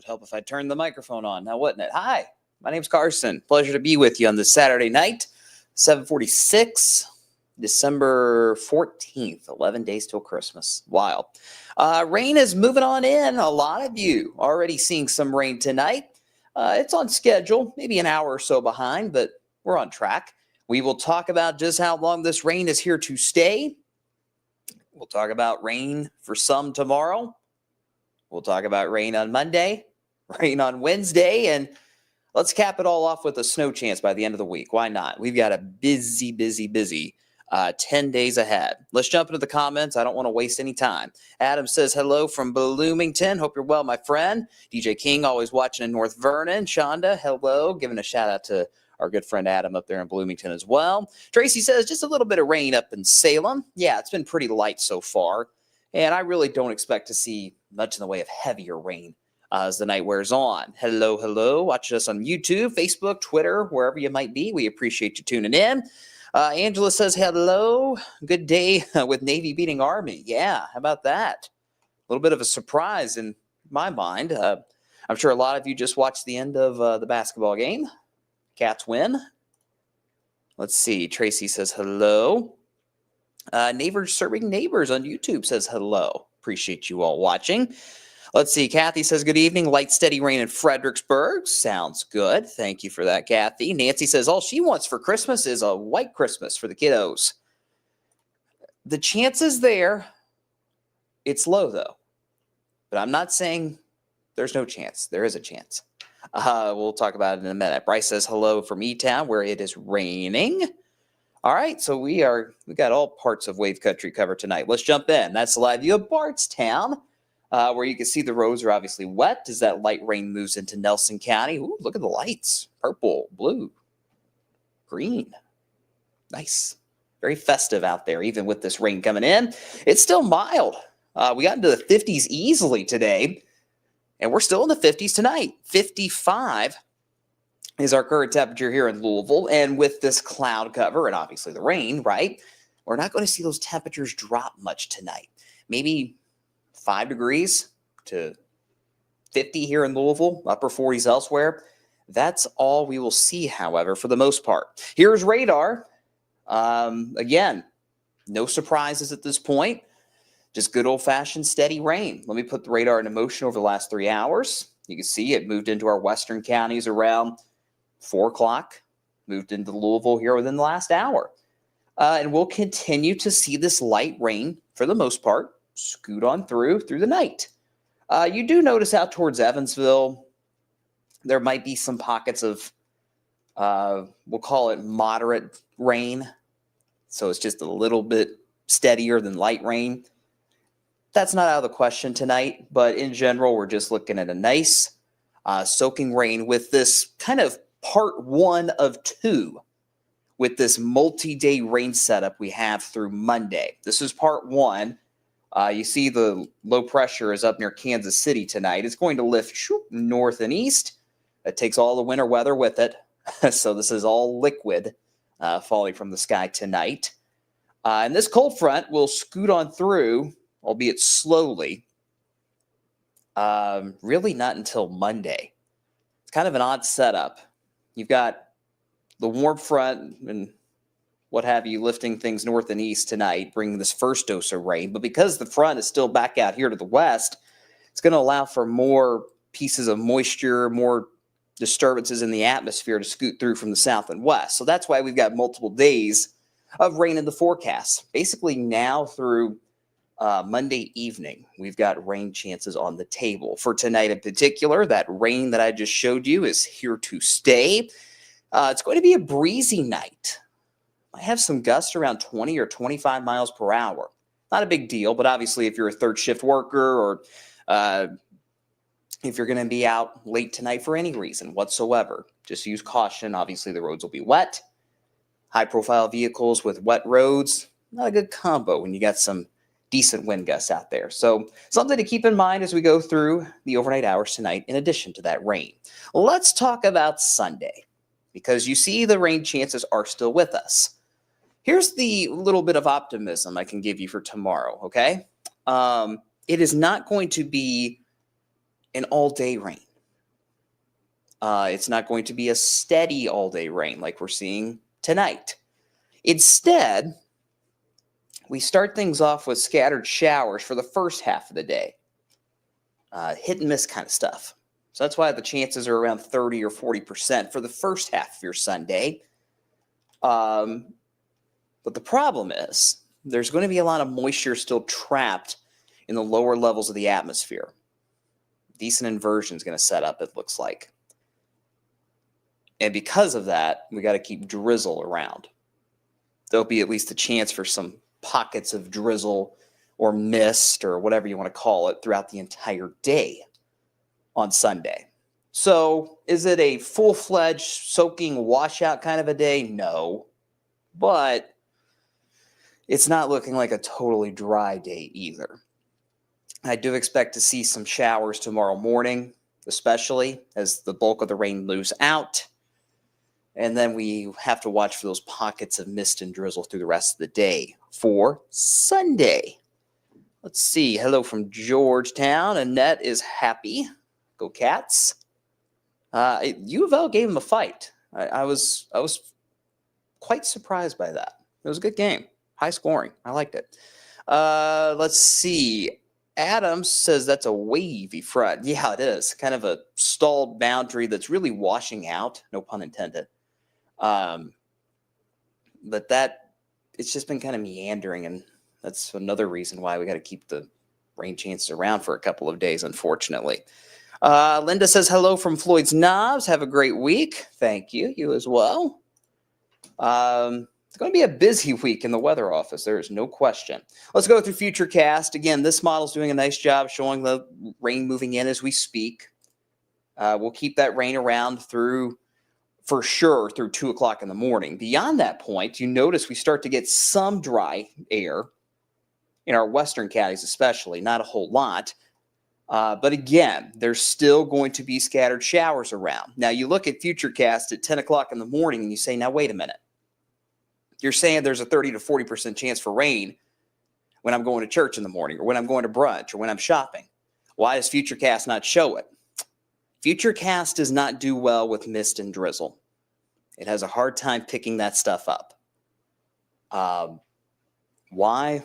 would help if I turned the microphone on now, wouldn't it? Hi, my name's Carson. Pleasure to be with you on this Saturday night, 7:46, December 14th, 11 days till Christmas. Wild. Rain is moving on in. A lot of you already seeing some rain tonight. It's on schedule, maybe an hour or so behind, but we're on track. We will talk about just how long this rain is here to stay. We'll talk about rain for some tomorrow. We'll talk about rain on Monday, rain on Wednesday, and let's cap it all off with a snow chance by the end of the week. Why not? We've got a busy 10 days ahead. Let's jump into the comments. I don't want to waste any time. Adam says, hello from Bloomington. Hope you're well, my friend. DJ King, always watching in North Vernon. Shonda, hello. Giving a shout out to our good friend Adam up there in Bloomington as well. Tracy says, just a little bit of rain up in Salem. Yeah, it's been pretty light so far. And I really don't expect to see much in the way of heavier rain as the night wears on. Hello. Watch us on YouTube, Facebook, Twitter, wherever you might be. We appreciate you tuning in. Angela says, hello. Good day with Navy beating Army. Yeah, how about that? A little bit of a surprise in my mind. I'm sure a lot of you just watched the end of the basketball game. Cats win. Let's see. Tracy says, hello. Neighbors Serving Neighbors on YouTube says hello. Appreciate you all watching. Let's see. Kathy says, good evening. Light, steady rain in Fredericksburg. Sounds good. Thank you for that, Kathy. Nancy says, all she wants for Christmas is a white Christmas for the kiddos. The chances there, it's low, though. But I'm not saying there's no chance. There is a chance. We'll talk about it in a minute. Bryce says, hello from E-Town, where it is raining. All right, so we got all parts of Wave Country covered tonight. Let's jump in. That's the live view of Bardstown, where you can see the roads are obviously wet as that light rain moves into Nelson County. Ooh, look at the lights. Purple, blue, green. Nice. Very festive out there, even with this rain coming in. It's still mild. We got into the 50s easily today, and we're still in the 50s tonight. 55 is our current temperature here in Louisville. And with this cloud cover and obviously the rain, right, we're not going to see those temperatures drop much tonight. Maybe 5 degrees to 50 here in Louisville, upper 40s elsewhere. That's all we will see, however, for the most part. Here's radar. Again, no surprises at this point. Just good old-fashioned steady rain. Let me put the radar into motion over the last 3 hours. You can see it moved into our western counties around 4 o'clock, moved into Louisville here within the last hour. And we'll continue to see this light rain, for the most part, scoot on through the night. You do notice out towards Evansville, there might be some pockets of, we'll call it moderate rain. So it's just a little bit steadier than light rain. That's not out of the question tonight, but in general, we're just looking at a nice soaking rain with this kind of part 1 of 2 with this multi-day rain setup we have through Monday. This is part 1. You see the low pressure is up near Kansas City tonight. It's going to lift north and east. It takes all the winter weather with it. So this is all liquid falling from the sky tonight. And this cold front will scoot on through, albeit slowly, really not until Monday. It's kind of an odd setup. You've got the warm front and what have you lifting things north and east tonight, bringing this first dose of rain. But because the front is still back out here to the west, it's going to allow for more pieces of moisture, more disturbances in the atmosphere to scoot through from the south and west. So that's why we've got multiple days of rain in the forecast. Basically now through Monday evening, we've got rain chances on the table. For tonight in particular, that rain that I just showed you is here to stay. It's going to be a breezy night. I have some gusts around 20 or 25 miles per hour. Not a big deal, but obviously if you're a third shift worker or if you're going to be out late tonight for any reason whatsoever, just use caution. Obviously the roads will be wet. High profile vehicles with wet roads, not a good combo when you got some decent wind gusts out there. So something to keep in mind as we go through the overnight hours tonight, in addition to that rain. Let's talk about Sunday, because you see the rain chances are still with us. Here's the little bit of optimism I can give you for tomorrow, okay? It is not going to be an all-day rain. It's not going to be a steady all-day rain like we're seeing tonight. Instead, we start things off with scattered showers for the first half of the day. Hit and miss kind of stuff. So that's why the chances are around 30 or 40% for the first half of your Sunday. But the problem is there's going to be a lot of moisture still trapped in the lower levels of the atmosphere. Decent inversion is going to set up, it looks like. And because of that, we got to keep drizzle around. There'll be at least a chance for some pockets of drizzle or mist or whatever you want to call it throughout the entire day on Sunday. So is it a full-fledged soaking washout kind of a day? No. But it's not looking like a totally dry day either. I do expect to see some showers tomorrow morning, especially as the bulk of the rain moves out. And then we have to watch for those pockets of mist and drizzle through the rest of the day for Sunday. Let's see. Hello from Georgetown. Annette is happy. Go Cats. U of L gave him a fight. I was quite surprised by that. It was a good game. High scoring. I liked it. Let's see. Adams says that's a wavy front. Yeah, it is. Kind of a stalled boundary that's really washing out. No pun intended. But it's just been kind of meandering, and that's another reason why we got to keep the rain chances around for a couple of days, unfortunately. Linda says hello from Floyd's Knobs. Have a great week. Thank you. You as well. It's going to be a busy week in the weather office. There is no question. Let's go through Futurecast. Again, this model's doing a nice job showing the rain moving in as we speak. We'll keep that rain around for sure through 2 o'clock in the morning. Beyond that point, you notice we start to get some dry air in our western counties especially, not a whole lot. But again, there's still going to be scattered showers around. Now, you look at Futurecast at 10 o'clock in the morning and you say, now, wait a minute. You're saying there's a 30 to 40% chance for rain when I'm going to church in the morning or when I'm going to brunch or when I'm shopping. Why does Futurecast not show it? Futurecast does not do well with mist and drizzle. It has a hard time picking that stuff up. Why?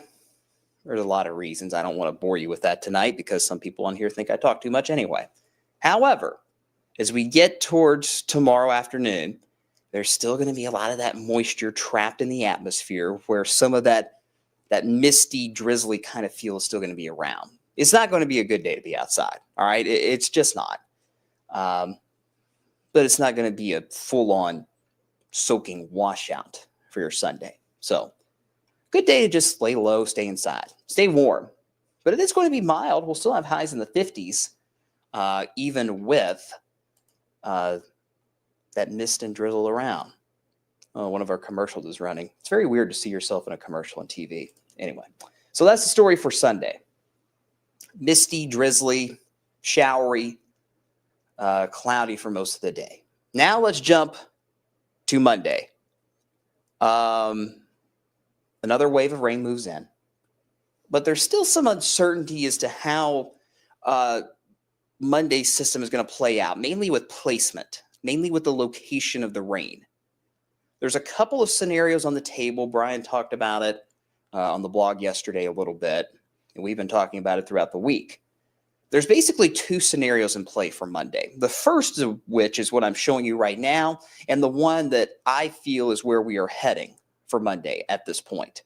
There's a lot of reasons. I don't want to bore you with that tonight because some people on here think I talk too much anyway. However, as we get towards tomorrow afternoon, there's still going to be a lot of that moisture trapped in the atmosphere where some of that misty, drizzly kind of feel is still going to be around. It's not going to be a good day to be outside. All right. It's just not. But it's not going to be a full-on soaking washout for your Sunday. So good day to just lay low, stay inside, stay warm. But it is going to be mild. We'll still have highs in the 50s, even with that mist and drizzle around. Oh, one of our commercials is running. It's very weird to see yourself in a commercial on TV. Anyway, so that's the story for Sunday. Misty, drizzly, showery, cloudy for most of the day. Now let's jump to Monday. Another wave of rain moves in, but there's still some uncertainty as to how Monday's system is going to play out, mainly with placement, mainly with the location of the rain. There's a couple of scenarios on the table. Brian talked about it on the blog yesterday a little bit, and we've been talking about it throughout the week. There's basically two scenarios in play for Monday. The first of which is what I'm showing you right now, and the one that I feel is where we are heading for Monday at this point.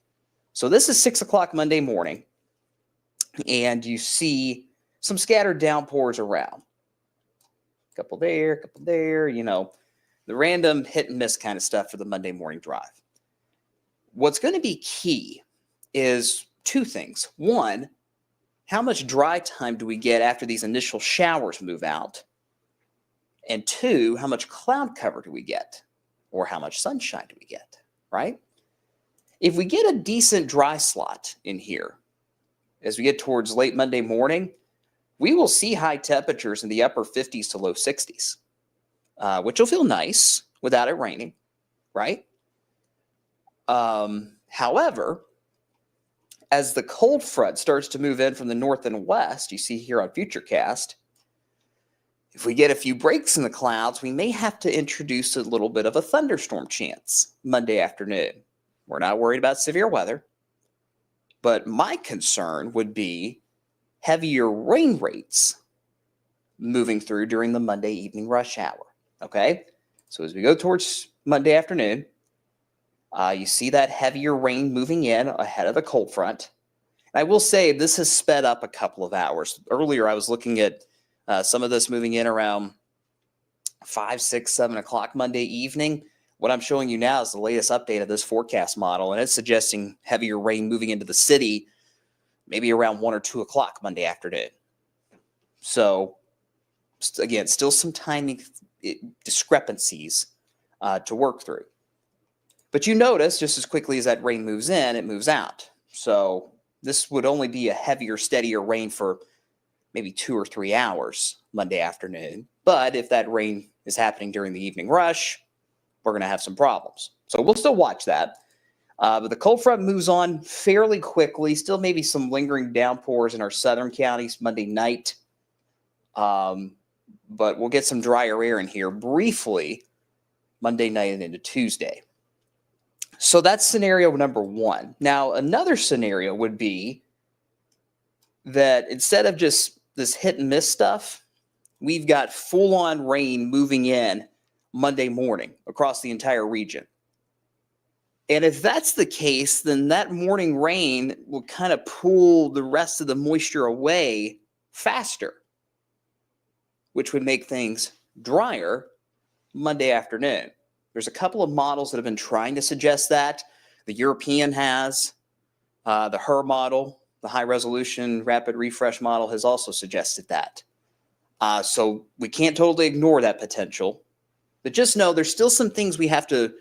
So this is 6 o'clock Monday morning, and you see some scattered downpours around. A couple there, you know, the random hit and miss kind of stuff for the Monday morning drive. What's going to be key is two things. One, how much dry time do we get after these initial showers move out? And two, how much cloud cover do we get? Or how much sunshine do we get, right? If we get a decent dry slot in here, as we get towards late Monday morning, we will see high temperatures in the upper 50s to low 60s, which will feel nice without it raining, right? However, as the cold front starts to move in from the north and west, you see here on Futurecast, If we get a few breaks in the clouds, we may have to introduce a little bit of a thunderstorm chance Monday afternoon. We're not worried about severe weather, but my concern would be heavier rain rates moving through during the Monday evening rush hour. Okay, so as we go towards Monday afternoon, you see that heavier rain moving in ahead of the cold front. And I will say this has sped up a couple of hours. Earlier, I was looking at some of this moving in around 5, 6, 7 o'clock Monday evening. What I'm showing you now is the latest update of this forecast model, and it's suggesting heavier rain moving into the city maybe around 1 or 2 o'clock Monday afternoon. So, again, still some timing discrepancies to work through. But you notice just as quickly as that rain moves in, it moves out. So this would only be a heavier, steadier rain for maybe 2 or 3 hours Monday afternoon. But if that rain is happening during the evening rush, we're going to have some problems. So we'll still watch that. But the cold front moves on fairly quickly. Still maybe some lingering downpours in our southern counties Monday night. But we'll get some drier air in here briefly Monday night and into Tuesday. So that's scenario number one. Now, another scenario would be that instead of just this hit and miss stuff, we've got full-on rain moving in Monday morning across the entire region. And if that's the case, then that morning rain will kind of pull the rest of the moisture away faster, which would make things drier Monday afternoon. There's a couple of models that have been trying to suggest that. The European has, the HRRR model, the high resolution rapid refresh model has also suggested that. So we can't totally ignore that potential, but just know there's still some things we have to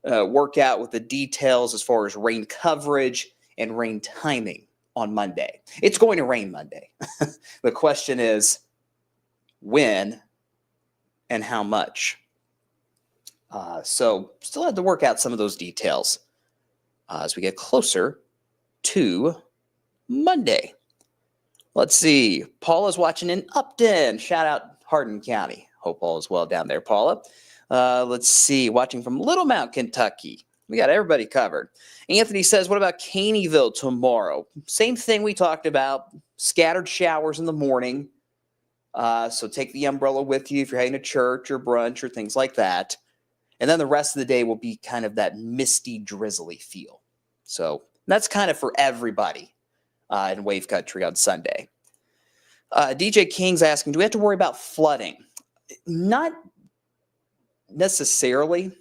work out with the details as far as rain coverage and rain timing on Monday. It's going to rain Monday. The question is when and how much. So still have to work out some of those details as we get closer to Monday. Let's see. Paula's watching in Upton. Shout out Hardin County. Hope all is well down there, Paula. Let's see. Watching from Little Mount, Kentucky. We got everybody covered. Anthony says, what about Caneyville tomorrow? Same thing we talked about. Scattered showers in the morning. So take the umbrella with you if you're heading to church or brunch or things like that. And then the rest of the day will be kind of that misty, drizzly feel. So that's kind of for everybody in Wave Country on Sunday. DJ King's asking, do we have to worry about flooding? Not necessarily,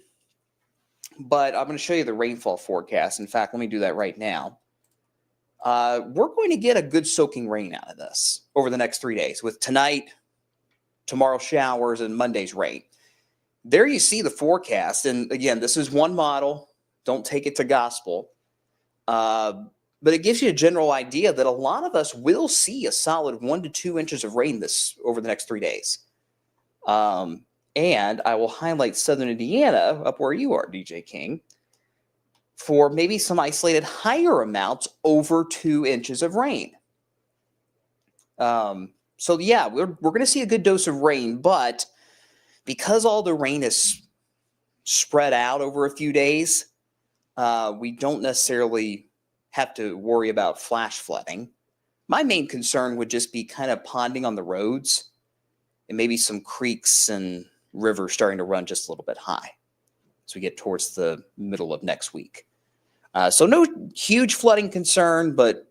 but I'm going to show you the rainfall forecast. In fact, let me do that right now. We're going to get a good soaking rain out of this over the next 3 days with tonight, tomorrow showers, and Monday's rain. There you see the forecast. And again, this is one model. Don't take it to gospel. But it gives you a general idea that a lot of us will see a solid 1 to 2 inches of rain over the next 3 days. And I will highlight Southern Indiana, up where you are, DJ King, for maybe some isolated higher amounts over 2 inches of rain. So yeah, we're going to see a good dose of rain, but because all the rain is spread out over a few days, we don't necessarily have to worry about flash flooding. My main concern would just be kind of ponding on the roads and maybe some creeks and rivers starting to run just a little bit high as we get towards the middle of next week. So no huge flooding concern, but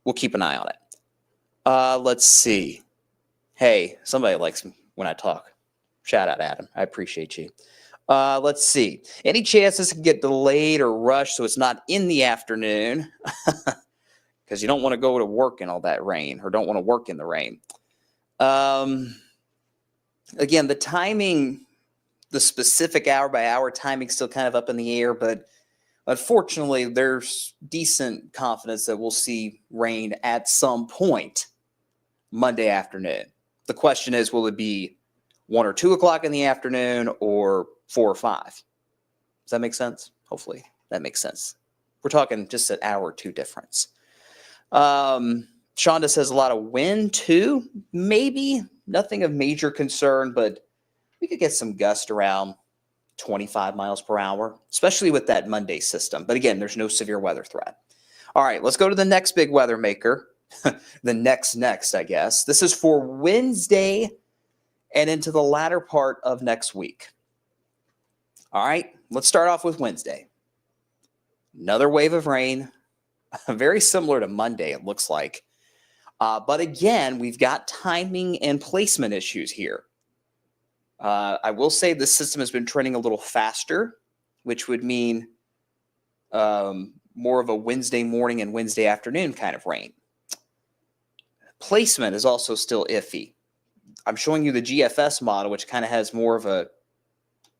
we'll keep an eye on it. Let's see. Hey, somebody likes me when I talk. Shout out, Adam. I appreciate you. Let's see. Any chance this can get delayed or rushed so it's not in the afternoon? Because you don't want to go to work in all that rain or don't want to work in the rain. Again, the timing, the specific hour-by-hour timing is still kind of up in the air, but unfortunately, there's decent confidence that we'll see rain at some point Monday afternoon. The question is, will it be 1 or 2 o'clock in the afternoon or 4 or 5? Does that make sense? Hopefully that makes sense. We're talking just an hour or two difference. Shonda says a lot of wind too. Maybe Nothing of major concern, but we could get some gusts around 25 miles per hour, especially with that Monday system. But again, there's no severe weather threat. All right, let's go to the next big weather maker. The next, I guess. This is for Wednesday and into the latter part of next week. All right, let's start off with Wednesday. Another wave of rain, very similar to Monday, it looks like. But again, we've got timing and placement issues here. I will say this system has been trending a little faster, which would mean more of a Wednesday morning and Wednesday afternoon kind of rain. Placement is also still iffy. I'm showing you the GFS model, which kind of has more of a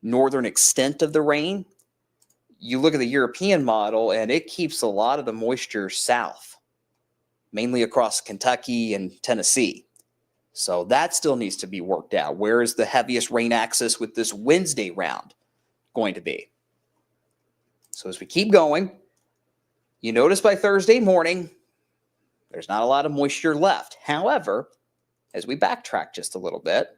northern extent of the rain. You look at the European model, and it keeps a lot of the moisture south, mainly across Kentucky and Tennessee. So that still needs to be worked out. Where is the heaviest rain axis with this Wednesday round going to be? So as we keep going, you notice by Thursday morning, there's not a lot of moisture left. However, as we backtrack just a little bit,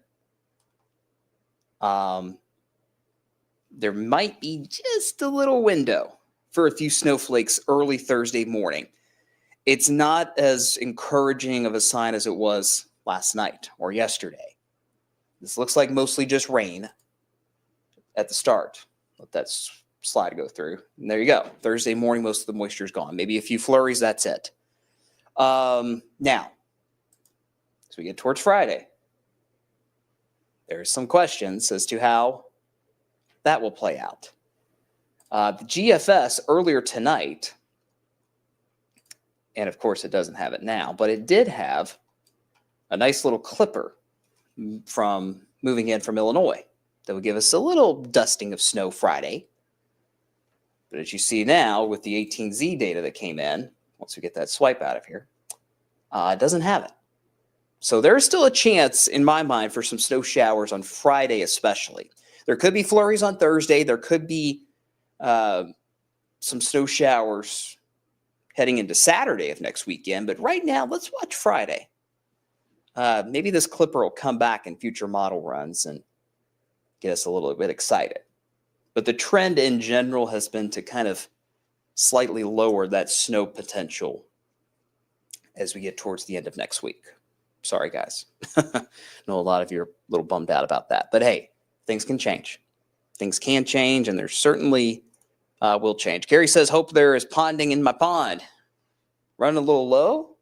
there might be just a little window for a few snowflakes early Thursday morning. It's not as encouraging of a sign as it was last night or yesterday. This looks like mostly just rain at the start. Let that slide go through. And there you go. Thursday morning, most of the moisture is gone. Maybe a few flurries, that's it. Now, as we get towards Friday, there's some questions as to how that will play out. The GFS earlier tonight, and of course it doesn't have it now, but it did have a nice little clipper from moving in from Illinois that would give us a little dusting of snow Friday. But as you see now with the 18Z data that came in, once we get that swipe out of here, it doesn't have it. So there's still a chance, in my mind, for some snow showers on Friday especially. There could be flurries on Thursday. There could be some snow showers heading into Saturday of next weekend. But right now, let's watch Friday. Maybe this clipper will come back in future model runs and get us a little bit excited. But the trend in general has been to kind of slightly lower that snow potential as we get towards the end of next week. Sorry, guys. I know a lot of you are a little bummed out about that. But hey, things can change. Things can change, and there certainly will change. Gary says, hope there is ponding in my pond. Running a little low,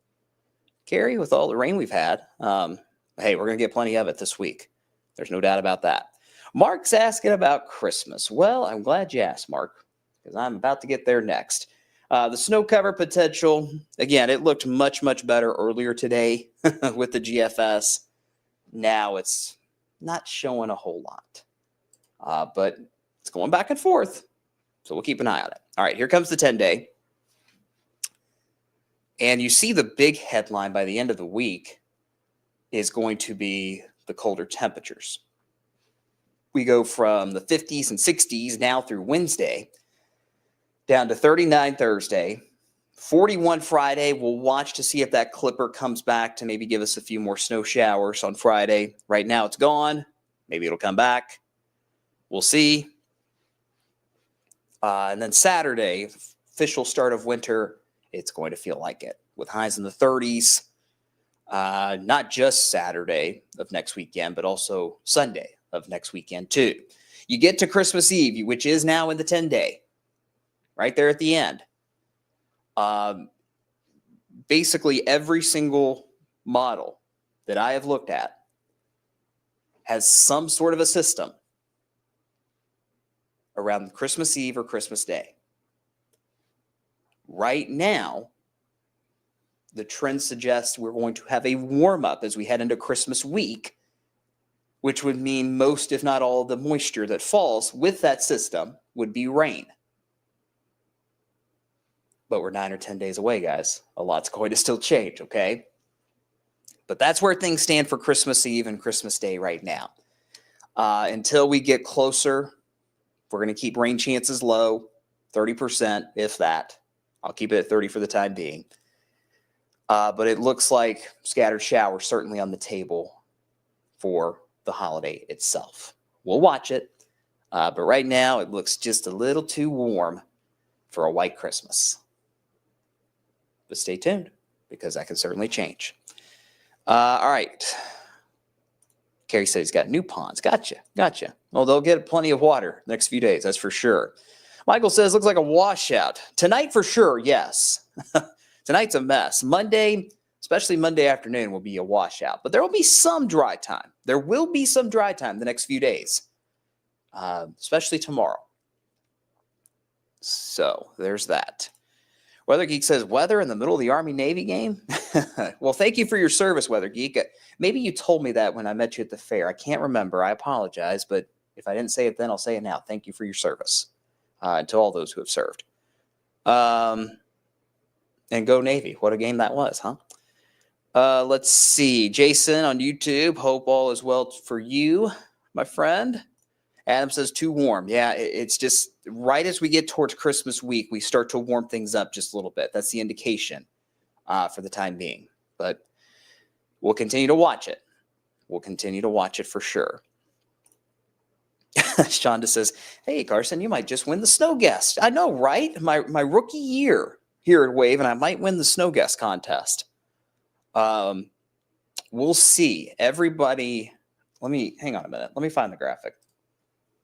Gary, with all the rain we've had. Hey, we're going to get plenty of it this week. There's no doubt about that. Mark's asking about Christmas. Well, I'm glad you asked, Mark, because I'm about to get there next. The snow cover potential, again, it looked much, much better earlier today with the GFS. Now it's not showing a whole lot, but it's going back and forth. So we'll keep an eye on it. All right, here comes the 10-day. And you see the big headline by the end of the week is going to be the colder temperatures. We go from the 50s and 60s now through Wednesday down to 39 Thursday, 41 Friday. We'll watch to see if that clipper comes back to maybe give us a few more snow showers on Friday. Right now it's gone. Maybe it'll come back. We'll see. And then Saturday, official start of winter, it's going to feel like it with highs in the 30s. Not just Saturday of next weekend, but also Sunday of next weekend too. You get to Christmas Eve, which is now in the 10-day, right there at the end. Basically every single model that I have looked at has some sort of a system around Christmas Eve or Christmas Day. Right now, the trend suggests we're going to have a warm-up as we head into Christmas week, which would mean most, if not all, of the moisture that falls with that system would be rain. But we're 9 or 10 days away, guys. A lot's going to still change, okay? But that's where things stand for Christmas Eve and Christmas Day right now. Until we get closer, we're going to keep rain chances low, 30%, if that. I'll keep it at 30 for the time being. But it looks like scattered showers certainly on the table for the holiday itself. We'll watch it, but right now it looks just a little too warm for a white Christmas. But stay tuned, because that can certainly change. All right. Kerry said he's got new ponds. Gotcha. Well, they'll get plenty of water next few days, that's for sure. Michael says, looks like a washout. Tonight for sure, yes. Tonight's a mess. Monday, especially Monday afternoon, will be a washout. But there will be some dry time. There will be some dry time the next few days, especially tomorrow. So there's that. Weather Geek says, weather in the middle of the Army-Navy game? Well, thank you for your service, Weather Geek. Maybe you told me that when I met you at the fair. I can't remember. I apologize. But if I didn't say it then, I'll say it now. Thank you for your service to all those who have served. And go Navy. What a game that was, huh? Let's see. Jason on YouTube. Hope all is well for you, my friend. Adam says, too warm. Yeah, it's just right as we get towards Christmas week, we start to warm things up just a little bit. That's the indication for the time being. But we'll continue to watch it. We'll continue to watch it for sure. Shonda says, hey, Carson, you might just win the Snow Guest. I know, right? My rookie year here at Wave, and I might win the Snow Guest contest. We'll see. Everybody, hang on a minute. Let me find the graphic.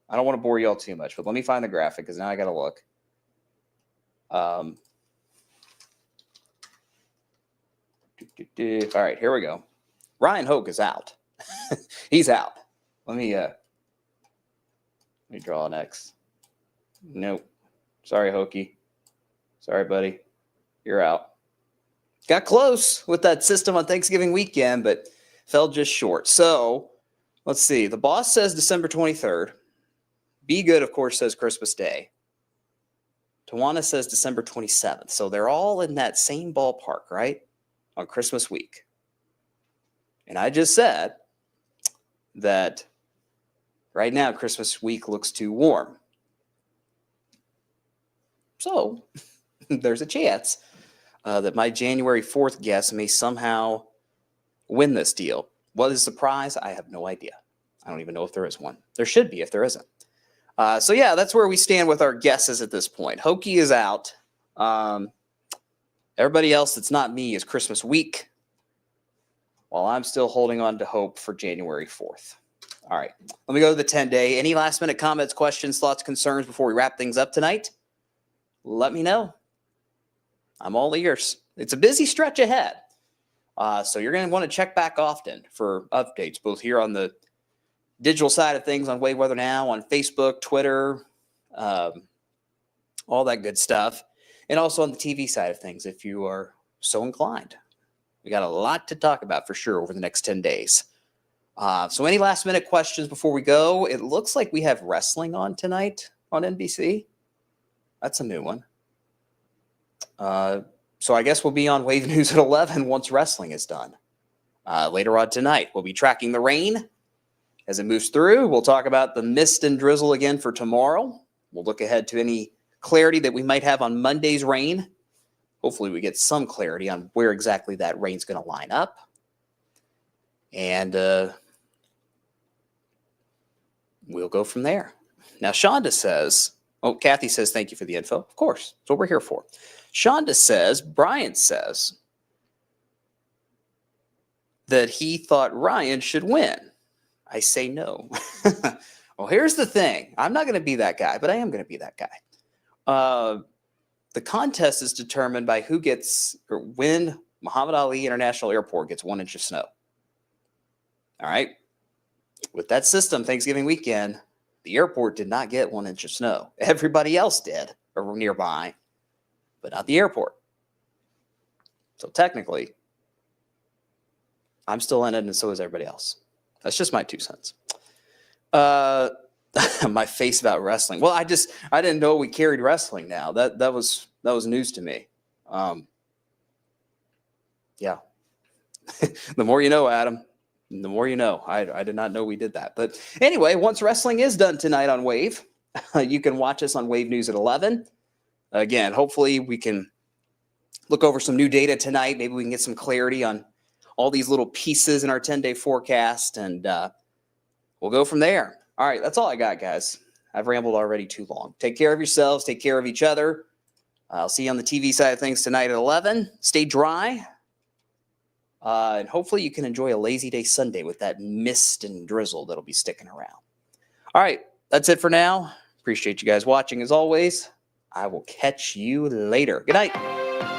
I don't want to bore you all too much, but let me find the graphic because now I got to look. All right, here we go. Ryan Hoke is out. He's out. Let me draw an X. Nope. Sorry, Hokey. Sorry, buddy. You're out. Got close with that system on Thanksgiving weekend, but fell just short. So let's see. The boss says December 23rd. Be Good, of course, says Christmas Day. Tawana says December 27th. So they're all in that same ballpark, right? On Christmas week. And I just said that right now, Christmas week looks too warm. So there's a chance that my January 4th guess may somehow win this deal. What is the prize? I have no idea. I don't even know if there is one. There should be if there isn't. So yeah, that's where we stand with our guesses at this point. Hokey is out. Everybody else that's not me is Christmas week, while I'm still holding on to hope for January 4th. All right, let me go to the 10-day. Any last-minute comments, questions, thoughts, concerns before we wrap things up tonight? Let me know. I'm all ears. It's a busy stretch ahead. So you're going to want to check back often for updates, both here on the digital side of things on Wave Weather Now, on Facebook, Twitter, all that good stuff. And also on the TV side of things, if you are so inclined. We got a lot to talk about for sure over the next 10 days. So any last minute questions before we go? It looks like we have wrestling on tonight on NBC. That's a new one. So I guess we'll be on Wave News at 11 once wrestling is done. Later on tonight, we'll be tracking the rain as it moves through. We'll talk about the mist and drizzle again for tomorrow. We'll look ahead to any clarity that we might have on Monday's rain. Hopefully we get some clarity on where exactly that rain's going to line up. And we'll go from there. Now, Shonda says, Kathy says, thank you for the info. Of course, that's what we're here for. Shonda says, Brian says that he thought Ryan should win. I say no. Well, here's the thing. I'm not going to be that guy, but I am going to be that guy. The contest is determined by who gets or when Muhammad Ali International Airport gets 1 inch of snow. All right. With that system, Thanksgiving weekend, the airport did not get 1 inch of snow. Everybody else did, or nearby, but not the airport. So technically, I'm still in it, and so is everybody else. That's just my 2 cents. My face about wrestling. Well, I didn't know we carried wrestling now. That was news to me. Yeah. The more you know, Adam. The more you know. I did not know we did that. But anyway, once wrestling is done tonight on Wave, you can watch us on Wave News at 11. Again, hopefully we can look over some new data tonight. Maybe we can get some clarity on all these little pieces in our 10-day forecast, and we'll go from there. All right, that's all I got, guys. I've rambled already too long. Take care of yourselves. Take care of each other. I'll see you on the TV side of things tonight at 11. Stay dry. And hopefully you can enjoy a lazy day Sunday with that mist and drizzle that'll be sticking around. All right, that's it for now. Appreciate you guys watching as always. I will catch you later. Good night.